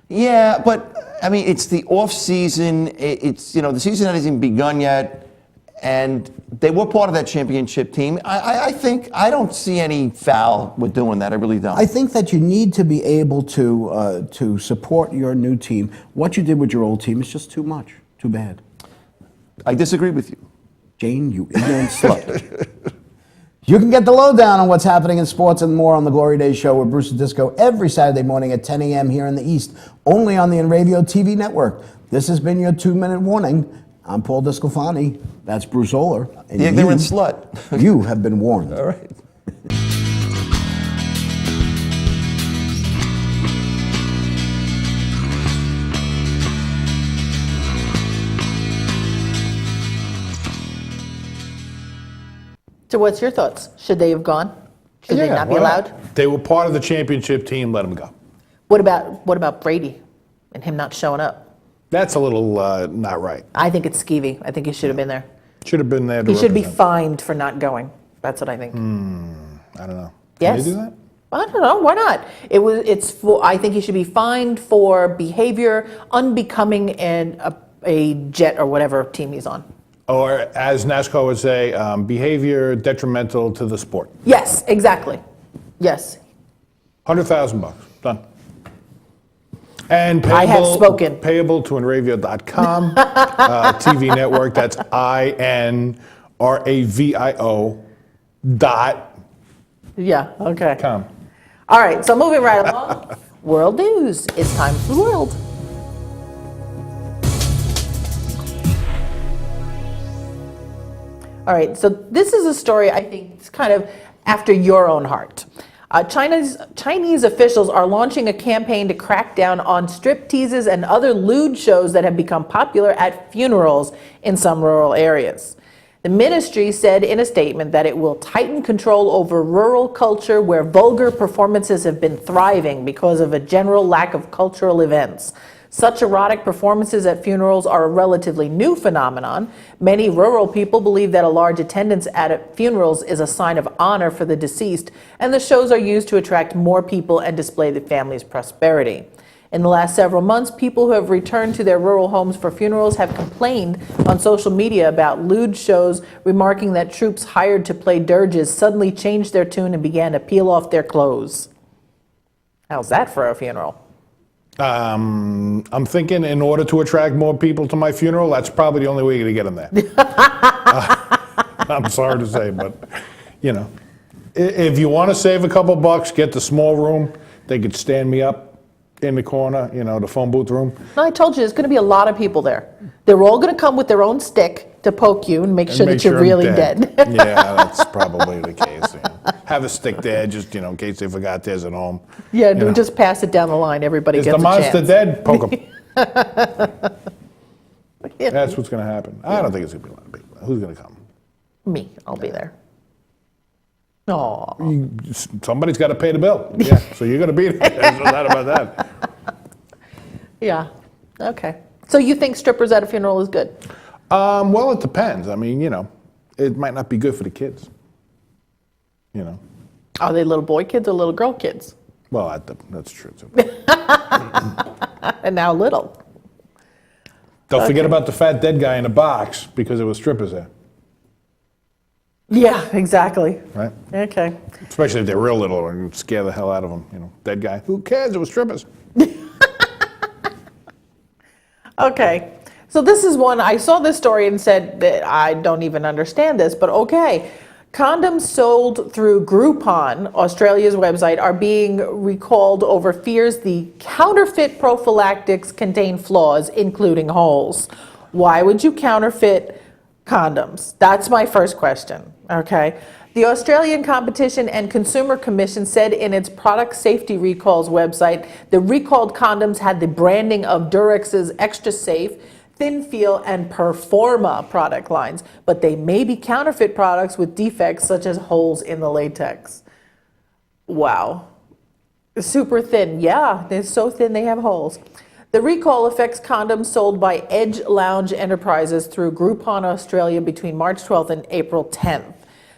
Yeah, but I mean, it's the off season. It's, you know, the season hasn't even begun yet, and they were part of that championship team. I think I don't see any foul with doing that. I really don't. I think that you need to be able to support your new team. What you did with your old team is just too much. Too bad. I disagree with you. Jane, you ignorant slut. You can get the lowdown on what's happening in sports and more on the Glory Days Show with Bruce and Disco every Saturday morning at 10 a.m. here in the East, only on the InRavio TV network. This has been your 2-minute warning. I'm Paul Discofani. That's Bruce Oler. And the ignorant slut. You have been warned. All right. So what's your thoughts? Should they have gone? Should they not be why allowed? They were part of the championship team. Let them go. What about Brady and him not showing up? That's a little not right. I think it's skeevy. I think he should have been there. Should have been there to He should be represent. fined for not going. That's what I think. I don't know. Yes. Can they do that? I don't know, why not? I think he should be fined for behavior unbecoming in a Jet or whatever team he's on. Or as NASCAR would say, behavior detrimental to the sport. Yes, exactly. Yes. $100,000, done. And payable, I have spoken. Payable to Enravio.com, TV network, that's INRAVIO dot Yeah, okay. com. All right, so moving right along. World news. It's time for the world. All right, so this is a story I think is kind of after your own heart. Chinese officials are launching a campaign to crack down on stripteases and other lewd shows that have become popular at funerals in some rural areas. The ministry said in a statement that it will tighten control over rural culture where vulgar performances have been thriving because of a general lack of cultural events. Such erotic performances at funerals are a relatively new phenomenon. Many rural people believe that a large attendance at funerals is a sign of honor for the deceased, and the shows are used to attract more people and display the family's prosperity. In the last several months, people who have returned to their rural homes for funerals have complained on social media about lewd shows, remarking that troops hired to play dirges suddenly changed their tune and began to peel off their clothes. How's that for a funeral? I'm thinking in order to attract more people to my funeral, that's probably the only way to get them there. I'm sorry to say, but, you know, if you want to save a couple bucks, get the small room. They could stand me up in the corner, you know, the phone booth room. No, I told you, there's going to be a lot of people there. They're all going to come with their own stick to poke you and make sure that you're I'm really dead. Yeah, that's probably the case. Yeah. Have a stick there, just, you know, in case they forgot theirs at home. Yeah, You know. just pass it down the line. Everybody Is gets the a monster chance. dead? Poke him. That's what's going to happen. I don't think it's going to be a lot of people. Who's going to come? Me, I'll be there. Aw. Somebody's got to pay the bill. Yeah, so you're going to be there. There's no doubt about that. Yeah, okay. So you think strippers at a funeral is good? Well, it depends. I mean, you know, it might not be good for the kids. You know. Are they little boy kids or little girl kids? Well, that's true too. And now little. Don't forget about the fat dead guy in the box because it was strippers there, Yeah, exactly. right? Okay. Especially if they're real little and scare the hell out of them. You know, dead guy. Who cares? It was strippers. Okay. So this is one, I saw this story and said that I don't even understand this, but okay. Condoms sold through Groupon, Australia's website, are being recalled over fears the counterfeit prophylactics contain flaws, including holes. Why would you counterfeit condoms? That's my first question, okay? The Australian Competition and Consumer Commission said in its product safety recalls website, the recalled condoms had the branding of Durex's Extra Safe, Thin Feel, and Performa product lines, but they may be counterfeit products with defects such as holes in the latex. Wow. Super thin. Yeah, they're so thin they have holes. The recall affects condoms sold by Edge Lounge Enterprises through Groupon Australia between March 12th and April 10th.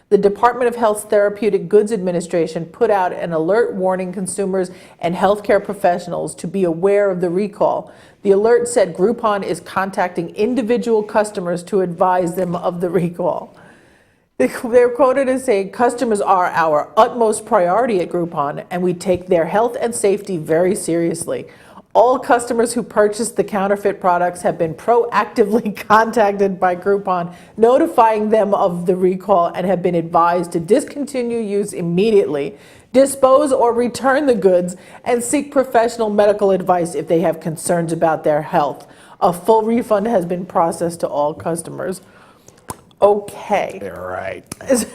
The Department of Health's Therapeutic Goods Administration put out an alert warning consumers and healthcare professionals to be aware of the recall. The alert said Groupon is contacting individual customers to advise them of the recall. They're quoted as saying, "Customers are our utmost priority at Groupon, and we take their health and safety very seriously. All customers who purchased the counterfeit products have been proactively contacted by Groupon, notifying them of the recall, and have been advised to discontinue use immediately, dispose or return the goods, and seek professional medical advice if they have concerns about their health. A full refund has been processed to all customers." Okay. Right.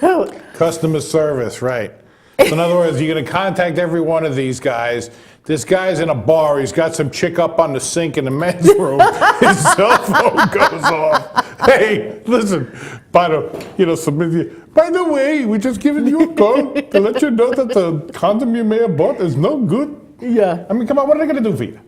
So, Customer service, right. So in other words, you're going to contact every one of these guys. This guy's in a bar. He's got some chick up on the sink in the men's room. His cell phone goes off. Hey, listen. By the way, we're just giving you a call to let you know that the condom you may have bought is no good. Yeah. I mean, come on. What are they going to do for you?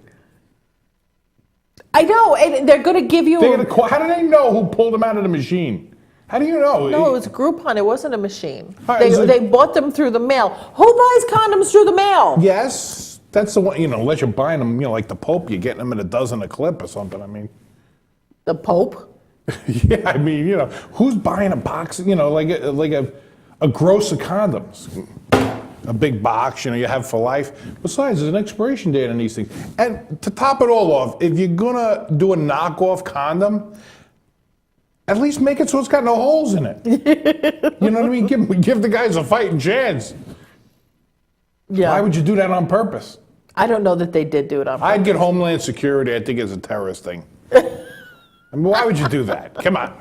I know, and they're going to give you. How do they know who pulled them out of the machine? How do you know? No, it was Groupon. It wasn't a machine. All right, They bought them through the mail. Who buys condoms through the mail? Yes, that's the one. Unless you're buying them, like the Pope, you're getting them in a dozen a clip or something. I mean, the Pope? Yeah, I mean, who's buying a box? Like a gross of condoms, a big box. You have for life. Besides, there's an expiration date on these things. And to top it all off, if you're gonna do a knockoff condom, at least make it so it's got no holes in it. You know what I mean? Give the guys a fighting chance. Yeah. Why would you do that on purpose? I don't know that they did do it on purpose. I'd get Homeland Security. I think it's a terrorist thing. I mean, why would you do that? Come on.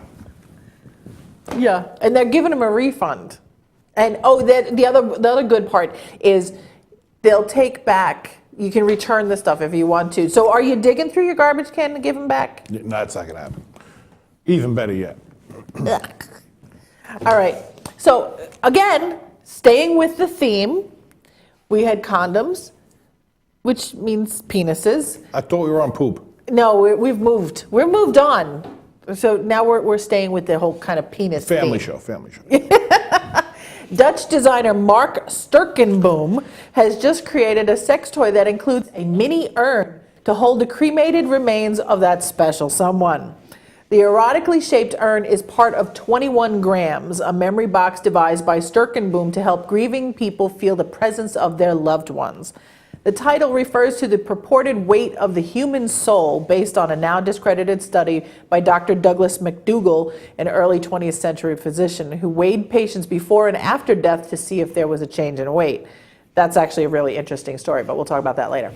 Yeah, and they're giving them a refund. And the other good part is they'll take back. You can return the stuff if you want to. So are you digging through your garbage can to give them back? No, that's not gonna happen. Even better yet. All right. So again, staying with the theme, we had condoms, which means penises. I thought we were on poop. No, we've moved. We're moved on. So now we're staying with the whole kind of penis Family theme. show. Dutch designer Mark Sturkenboom has just created a sex toy that includes a mini urn to hold the cremated remains of that special someone. The erotically shaped urn is part of 21 Grams, a memory box devised by Sturkenboom to help grieving people feel the presence of their loved ones. The title refers to the purported weight of the human soul based on a now discredited study by Dr. Douglas McDougall, an early 20th century physician who weighed patients before and after death to see if there was a change in weight. That's actually a really interesting story, but we'll talk about that later.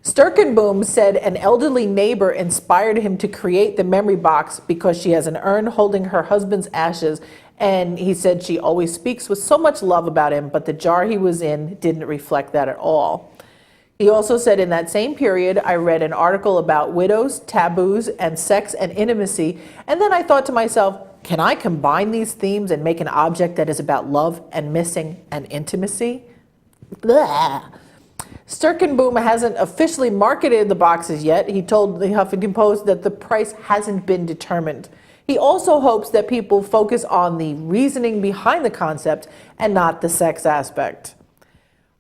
Sturkenboom said an elderly neighbor inspired him to create the memory box because she has an urn holding her husband's ashes, and he said she always speaks with so much love about him, but the jar he was in didn't reflect that at all. He also said, in that same period, I read an article about widows, taboos, and sex and intimacy, and then I thought to myself, can I combine these themes and make an object that is about love and missing and intimacy? Blah. Sturkenboom hasn't officially marketed the boxes yet. He told the Huffington Post that the price hasn't been determined. He also hopes that people focus on the reasoning behind the concept and not the sex aspect.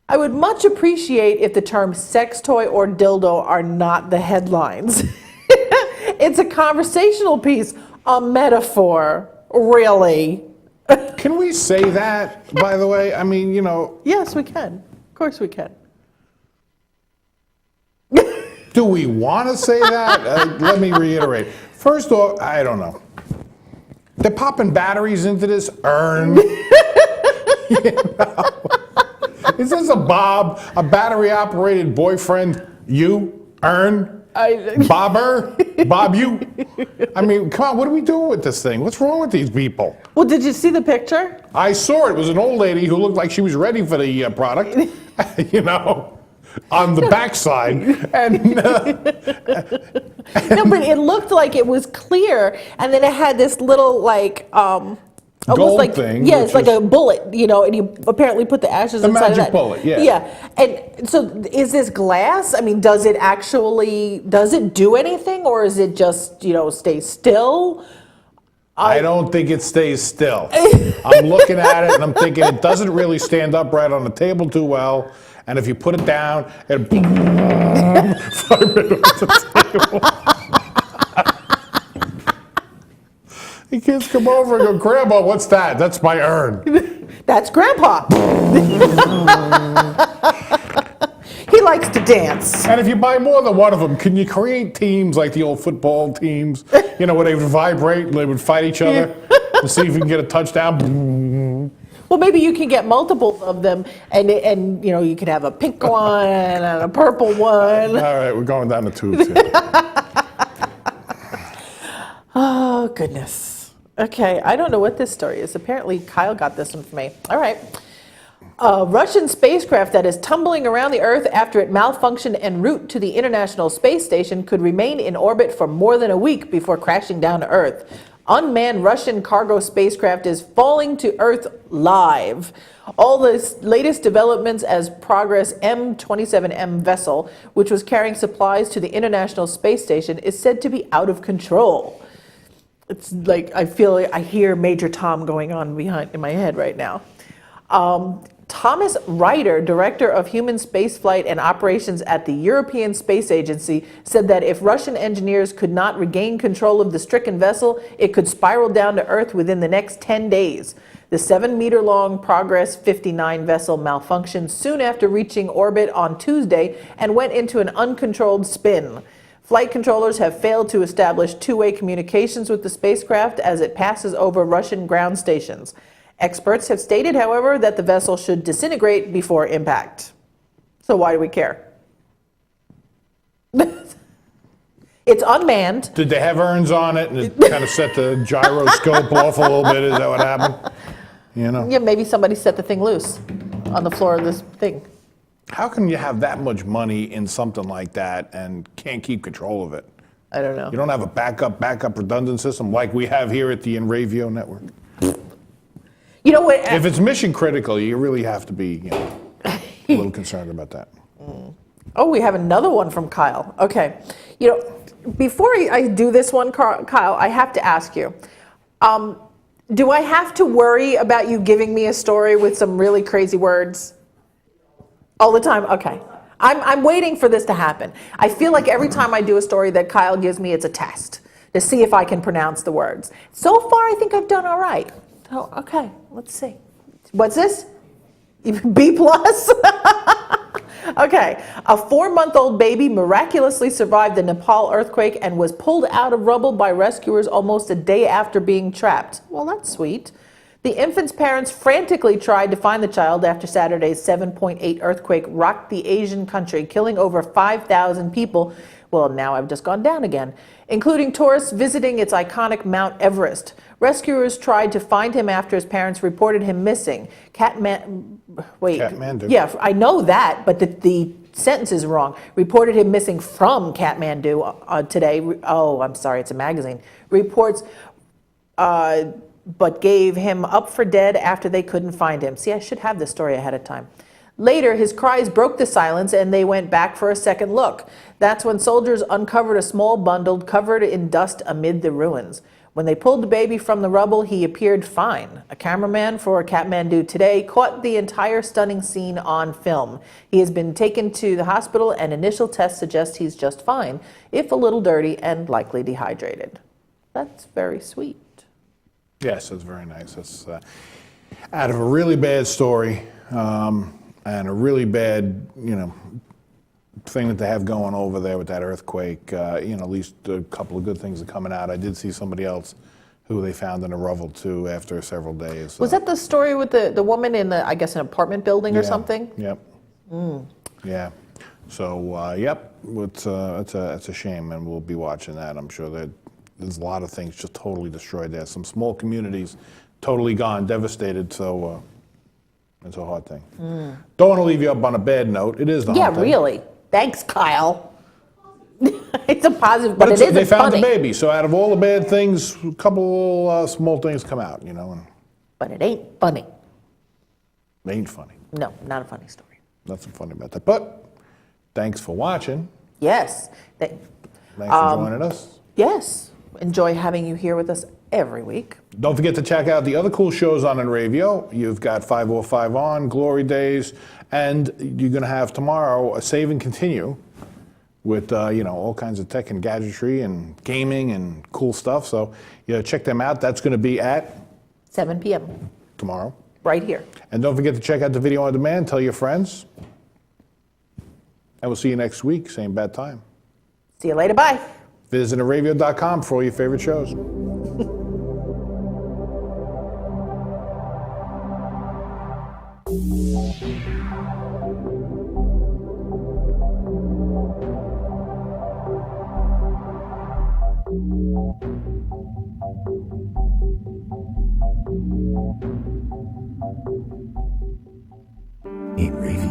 I would much appreciate if the term sex toy or dildo are not the headlines. It's a conversational piece, a metaphor, really. Can we say that, by the way? I mean, Yes, we can. Of course we can. Do we want to say that? Let me reiterate. First off, I don't know. They're popping batteries into this urn. Is this a battery-operated boyfriend? You? Urn? Bobber? Bob you? I mean, come on, what are we doing with this thing? What's wrong with these people? Well, did you see the picture? I saw it. It was an old lady who looked like she was ready for the product, on the backside. And no, but it looked like it was clear, and then it had this little, almost gold like thing. yeah, it's like a bullet, and you apparently put the ashes The inside of magic that. bullet, yeah. Yeah, and so is this glass? I mean, does it do anything, or is it just stay still? I don't think it stays still. I'm looking at it and I'm thinking it doesn't really stand upright on the table too well. And if you put it down, it fly right off the table. The kids come over and go, Grandma, what's that? That's my urn. That's Grandpa. He likes to dance. And if you buy more than one of them, can you create teams like the old football teams, where they would vibrate and they would fight each other to see if you can get a touchdown? Well, maybe you can get multiples of them, and you could have a pink one and a purple one. All right, we're going down the tubes here. Oh, goodness. Okay, I don't know what this story is. Apparently, Kyle got this one for me. All right. A Russian spacecraft that is tumbling around the Earth after it malfunctioned en route to the International Space Station could remain in orbit for more than a week before crashing down to Earth. Unmanned Russian cargo spacecraft is falling to Earth live. All the latest developments as Progress M27M vessel, which was carrying supplies to the International Space Station, is said to be out of control. It's like I feel like I hear Major Tom going on behind in my head right now. Thomas Reiter, director of human spaceflight and operations at the European Space Agency, said that if Russian engineers could not regain control of the stricken vessel, it could spiral down to Earth within the next 10 days. The 7-meter-long Progress 59 vessel malfunctioned soon after reaching orbit on Tuesday and went into an uncontrolled spin. Flight controllers have failed to establish two-way communications with the spacecraft as it passes over Russian ground stations. Experts have stated, however, that the vessel should disintegrate before impact. So why do we care? It's unmanned. Did they have urns on it and it kind of set the gyroscope off a little bit? Is that what happened? You know? Yeah, maybe somebody set the thing loose on the floor of this thing. How can you have that much money in something like that and can't keep control of it? I don't know. You don't have a backup redundant system like we have here at the Enravio network? You know what? If it's mission critical, you really have to be a little concerned about that. Oh, we have another one from Kyle. Okay. You know, before I do this one, Kyle, I have to ask you, do I have to worry about you giving me a story with some really crazy words? All the time? Okay. I'm waiting for this to happen. I feel like every time I do a story that Kyle gives me, it's a test to see if I can pronounce the words. So far, I think I've done all right. Oh, okay, let's see. What's this? B+? Okay, a 4-month-old baby miraculously survived the Nepal earthquake and was pulled out of rubble by rescuers almost a day after being trapped. Well, that's sweet. The infant's parents frantically tried to find the child after Saturday's 7.8 earthquake rocked the Asian country, killing over 5,000 people. Well, now I've just gone down again, including tourists visiting its iconic Mount Everest. Rescuers tried to find him after his parents reported him missing. Kathmandu. Yeah, I know that, but the sentence is wrong. Reported him missing from Kathmandu today. Oh, I'm sorry, it's a magazine. Reports, but gave him up for dead after they couldn't find him. See, I should have this story ahead of time. Later, his cries broke the silence and they went back for a second look. That's when soldiers uncovered a small bundle covered in dust amid the ruins. When they pulled the baby from the rubble, he appeared fine. A cameraman for Kathmandu Today caught the entire stunning scene on film. He has been taken to the hospital and initial tests suggest he's just fine, if a little dirty and likely dehydrated. That's very sweet. Yes, that's very nice. That's out of a really bad story and a really bad, thing that they have going over there with that earthquake. At least a couple of good things are coming out. I did see somebody else who they found in a rubble too after several days. Was that the story with the woman in the, I guess, an apartment building or something? Yep. Yeah. So, yep, it's a shame, and we'll be watching that. I'm sure that there's a lot of things just totally destroyed there. Some small communities totally gone, devastated, so it's a hard thing. Don't want to leave you up on a bad note. It is the hard thing. Really. Thanks, Kyle. It's a positive, but it isn't They found funny. the baby, so out of all the bad things, a couple small things come out, And But it ain't funny. it ain't funny. No, not a funny story. Nothing funny about that. But thanks for watching. Yes. Thanks for joining us. Yes. Enjoy having you here with us every week. Don't forget to check out the other cool shows on Enravio. You've got 505 on, Glory Days, and you're going to have tomorrow a Save and Continue with, all kinds of tech and gadgetry and gaming and cool stuff. So, check them out. That's going to be at 7 p.m. tomorrow. Right here. And don't forget to check out the video on demand. Tell your friends. And we'll see you next week, same bad time. See you later. Bye. Visit Enravio.com for all your favorite shows. Enravio.